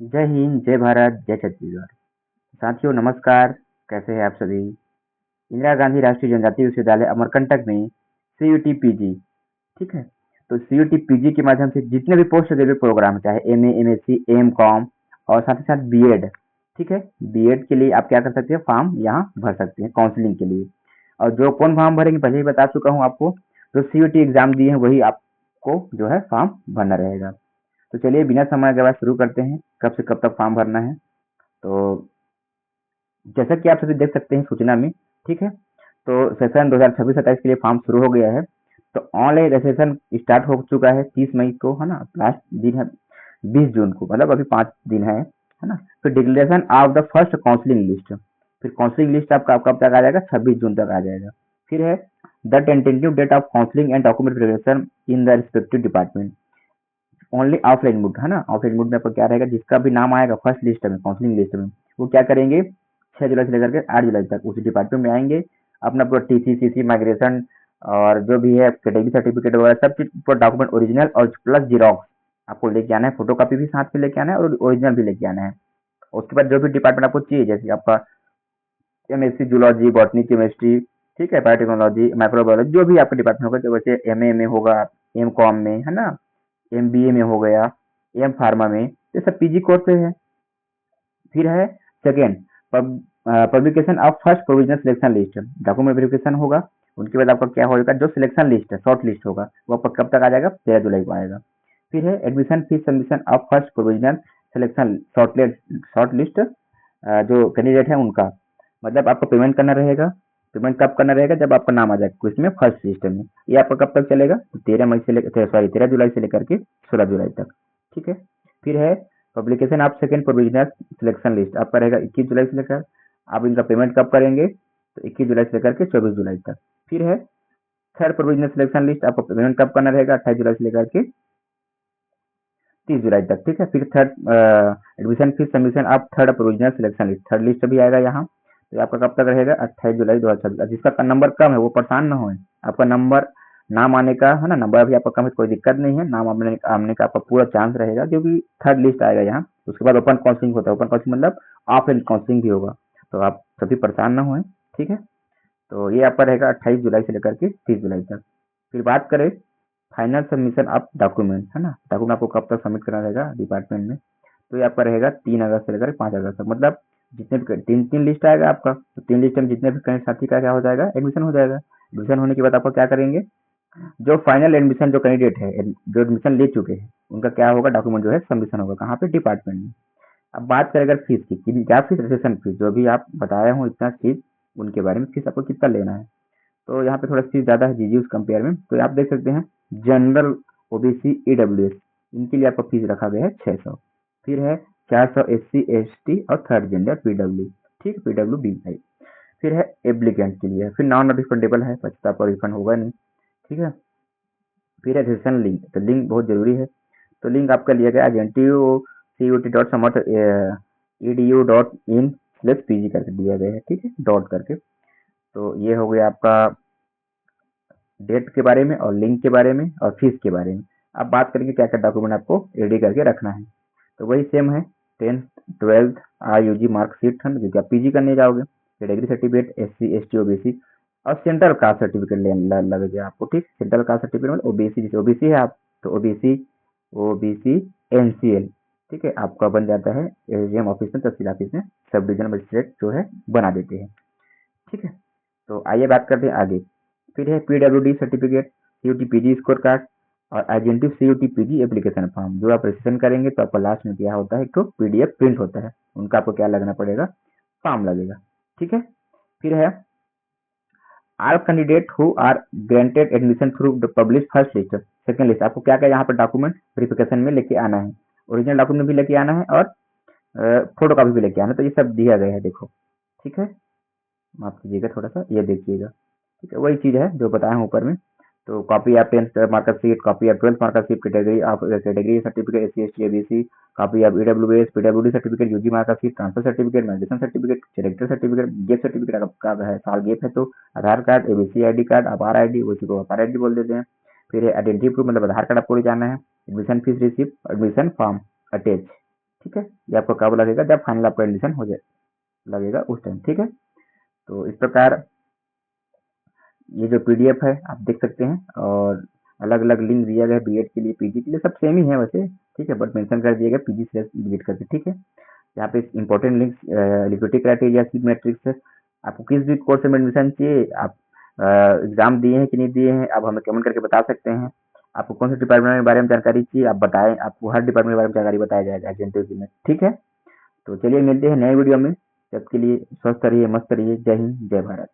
जय हिंद, जय भारत, जय छत्तीसगढ़। साथियों नमस्कार, कैसे हैं आप सभी? इंदिरा गांधी राष्ट्रीय जनजातीय विश्वविद्यालय अमरकंटक में सीयूटी पीजी, ठीक है? तो सीयूटी पीजी के माध्यम से जितने भी पोस्ट ग्रेजुएट प्रोग्राम चाहे एमए, एमएससी, एमकॉम और साथ ही साथ बीएड, ठीक है? बीएड के लिए आप क्या कर सकते हैं, फॉर्म यहाँ भर सकते हैं काउंसलिंग के लिए। और जो कौन फॉर्म भरेंगे पहले ही बता चुका हूँ आपको। जो सीयूटी एग्जाम दिए हैं वही आपको जो है फॉर्म भरना रहेगा। तो चलिए बिना समय के बाद शुरू करते हैं, कब से कब तक फॉर्म भरना है। तो जैसा कि आप सभी देख सकते हैं सूचना में, ठीक है? तो सेशन 2026-27 के लिए फॉर्म शुरू हो गया है। तो ऑनलाइन रजिस्ट्रेशन स्टार्ट हो चुका है 30 मई को, है ना? लास्ट दिन है 20 जून को, मतलब अभी 5 दिन है ना? फिर declaration of the first counselling list, फिर काउंसलिंग लिस्ट आपका कब तक आ जाएगा, 26 जून तक आ जाएगा। फिर है the tentative date of counselling and document verification in the respective department. Only offline mode, है ना? ऑफलाइन मोड में आपका क्या रहेगा, जिसका भी नाम आएगा फर्स्ट लिस्ट में, काउंसलिंग लिस्ट में, वो क्या करेंगे, 6 जुलाई से लेकर के 8 जुलाई तक उस डिपार्टमेंट में आएंगे। अपना पूरा टीसी सीसी माइग्रेशन और जो भी है कैटेगरी सर्टिफिकेट वगैरह सब चीज पूरा डॉक्यूमेंट ओरिजिनल और प्लस जीरोक्स आपको लेके आना है। फोटो कॉपी भी साथ में लेके आना है और ओरिजिनल भी लेके आना है। उसके बाद जो भी डिपार्टमेंट आपको चाहिए, जैसे आपका एमएससी जूलॉजी, बॉटनी, केमिस्ट्री, ठीक है, बायोटेक्नोलॉजी, माइक्रोबायोलॉजी, जो भी आपका डिपार्टमेंट होगा, जैसे एमए में होगा, एम कॉम में, है ना, एमबीए में हो गया, एम फार्मा में, ये सब पीजी कोर्स पे है। फिर है second publication of first provisional selection list, document verification होगा। उनके बाद आपका क्या होगा, जो सिलेक्शन लिस्ट है, शॉर्ट लिस्ट होगा, वो आपका कब तक आ जाएगा, 13 जुलाई को आएगा। फिर है admission fees submission of first provisional selection short list, जो कैंडिडेट है उनका, मतलब आपको पेमेंट करना रहेगा। पेमेंट कब करना रहेगा, जब आपका नाम आ जाएगा क्विज में फर्स्ट लिस्ट में। ये आपका कब तक चलेगा, 13 मई से लेकर, सॉरी, 13 जुलाई से लेकर के 16 जुलाई तक, ठीक है? फिर है publication of second provisional selection list, आपका रहेगा 21 जुलाई से लेकर। आप इनका पेमेंट कब करेंगे, तो 21 जुलाई से लेकर के 24 जुलाई तक। फिर है थर्ड प्रोविजनल सिलेक्शन लिस्ट, आपको पेमेंट कब करना रहेगा, 28 जुलाई से लेकर के 30 जुलाई तक, ठीक है? फिर third admission fees submission of third provisional selection list, third list भी आएगा यहाँ। तो आपका कब तक रहेगा, 28 जुलाई 2026। जिसका नंबर कम है वो परेशान ना हो, आपका नंबर नाम आने का, है ना, नंबर अभी आपका कम है, कोई दिक्कत नहीं है, नाम आने का आपका पूरा चांस रहेगा, क्योंकि थर्ड लिस्ट आएगा यहाँ। उसके बाद ओपन काउंसलिंग होता है, ओपन काउंसलिंग मतलब ऑफलाइन काउंसलिंग भी होगा। तो आप सभी परेशान ना हो, ठीक है? तो ये आपका रहेगा 28 जुलाई से लेकर के 30 जुलाई तक। फिर बात करें फाइनल सबमिशन ऑफ डॉक्यूमेंट, है ना, डॉक्यूमेंट आपको कब तक सबमिट करना रहेगा डिपार्टमेंट में, तो ये आपका रहेगा 3 अगस्त से लेकर 5 अगस्त तक। मतलब जितने भी तीन तीन लिस्ट आएगा आपका, तो तीन लिस्ट में जितने भी कहीं साथी का क्या हो जाएगा, एडमिशन हो जाएगा। एडमिशन होने के बाद आपको क्या करेंगे, जो फाइनल एडमिशन जो कैंडिडेट है, जो एडमिशन ले चुके हैं, उनका क्या होगा, डॉक्यूमेंट जो है सबमिशन होगा कहाँ पे, डिपार्टमेंट में। अब बात करें अगर फीस की, क्या फीस, रजिस्ट्रेशन फीस, जो भी आप बताया हूँ इतना फीस, उनके बारे में फीस आपको कितना लेना है। तो यहाँ पे थोड़ा फीस ज़्यादा है जीजी उस कंपेयर में। तो आप देख सकते हैं जनरल, ओबीसी, ईडब्ल्यूएस, इनके लिए आपका फीस रखा गया है 600। फिर है 400 एससी एसटी और थर्ड जेंडर पीडब्ल्यू, ठीक, पीडब्ल्यू बी आई। फिर है एप्लीकेंट के लिए, फिर नॉन रिफंडेबल है, 50 पर रिफंड होगा नहीं, ठीक है? फिर है रजिस्ट्रेशन लिंक, तो लिंक बहुत जरूरी है। तो लिंक आपका लिया गया एजेंटिव CUT.समर्थ.edu.in/pg करके दिया गया है, ठीक है, डॉट करके। तो ये हो गया आपका डेट के बारे में और लिंक के बारे में और फीस के बारे में। अब बात करेंगे क्या क्या डॉक्यूमेंट आपको रेडी करके रखना है। तो वही सेम है, 10th 12th RUG मार्कशीट है, जो कि आप पीजी करने जाओगे, category certificate SC ST OBC और सेंट्रल कास्ट सर्टिफिकेट लगेगा आपको, ठीक। सेंट्रल कास्ट सर्टिफिकेट मतलब ओबीसी, जैसे ओबीसी है आप, तो ओबीसी NCL, ठीक है, आपका बन जाता है एसडीएम ऑफिस में, तहसील ऑफिस में सब डिवीजन मजिस्ट्रेट जो है बना देते हैं, ठीक है। तो आइए बात करते हैं आगे। फिर है PWD certificate, CUET PG score card और एजेंटिव सीयूटी पीजी एप्लीकेशन फॉर्म। जो आप रजिस्ट्रेशन करेंगे तो आपको लास्ट में क्या होता है, एक तो पीडीएफ प्रिंट होता है, उनका आपको क्या लगना पड़ेगा, फॉर्म लगेगा, ठीक है। फिर है all candidate who are granted admission through the publish first list second list, आपको क्या क्या यहाँ पर डॉक्यूमेंट वेरिफिकेशन में लेके आना है, ओरिजिनल डॉक्यूमेंट भी लेके आना है और फोटो कॉपी भी लेके आना है। तो ये सब दिया गया है, देखो, ठीक है, माफ कीजिएगा थोड़ा सा, ये देखिएगा, ठीक है, वही चीज़ है जो बताया हूँ ऊपर में। तो copy of 10th marker sheet, copy of 12th marker sheet, category certificate SC ST ABC, copy of EWS PWD certificate, UG marker sheet, transfer certificate, मैडिसन certificate, character certificate, gap certificate आपका है, साल गेप है तो Aadhaar card, ABC ID card, Apaar ID, उसी को अपार ID बोल देते हैं। फिर है आइडेंटिटी प्रूफ, मतलब आधार कार्ड आपको ले जाना है। Admission fees receipt, admission form attach, ठीक है। ये आपको कब लगेगा, जब फाइनल आपका एडमिशन हो जाए लगेगा उस टाइम, ठीक है। तो इस प्रकार ये जो पीडीएफ है आप देख सकते हैं, और अलग अलग लिंक दिया गया है बीएड के लिए, पीजी के लिए, सब सेम ही है वैसे, ठीक है, बट मेंशन कर दिया गया पीजी स्लैश बीएड करके, ठीक है। यहाँ पे important links, eligibility criteria, seat matrix है, आपको किस भी कोर्स में एडमिशन चाहिए, आप एग्जाम दिए हैं कि नहीं दिए हैं, आप हमें कमेंट करके बता सकते हैं। आपको कौन से डिपार्टमेंट के बारे में जानकारी चाहिए आप बताएं, आपको हर डिपार्टमेंट के बारे में जानकारी बताया जाएगा एजेंटिव में, ठीक है। तो चलिए मिलते हैं नए वीडियो में, तब के लिए स्वस्थ रहिए, मस्त रहिए, जय हिंद, जय भारत।